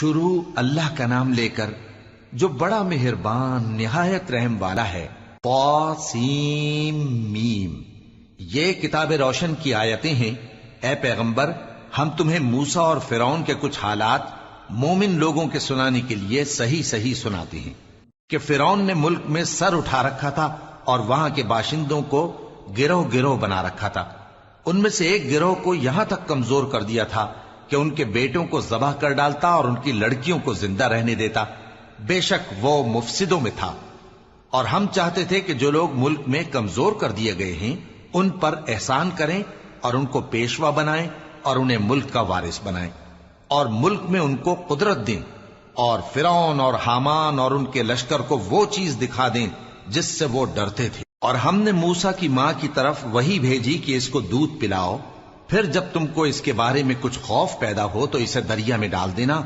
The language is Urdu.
شروع اللہ کا نام لے کر جو بڑا مہربان نہایت رحم والا ہے۔ طاسیم میم، یہ کتاب روشن کی آیتیں ہیں۔ اے پیغمبر، ہم تمہیں موسیٰ اور فرعون کے کچھ حالات مومن لوگوں کے سنانے کے لیے صحیح صحیح سناتے ہیں کہ فرعون نے ملک میں سر اٹھا رکھا تھا اور وہاں کے باشندوں کو گروہ گروہ بنا رکھا تھا۔ ان میں سے ایک گروہ کو یہاں تک کمزور کر دیا تھا کہ ان کے بیٹوں کو ذبح کر ڈالتا اور ان کی لڑکیوں کو زندہ رہنے دیتا۔ بے شک وہ مفسدوں میں تھا، اور ہم چاہتے تھے کہ جو لوگ ملک میں کمزور کر دیے گئے ہیں ان پر احسان کریں اور ان کو پیشوا بنائیں اور انہیں ملک کا وارث بنائیں، اور ملک میں ان کو قدرت دیں، اور فرعون اور حامان اور ان کے لشکر کو وہ چیز دکھا دیں جس سے وہ ڈرتے تھے۔ اور ہم نے موسیٰ کی ماں کی طرف وحی بھیجی کہ اس کو دودھ پلاؤ، پھر جب تم کو اس کے بارے میں کچھ خوف پیدا ہو تو اسے دریا میں ڈال دینا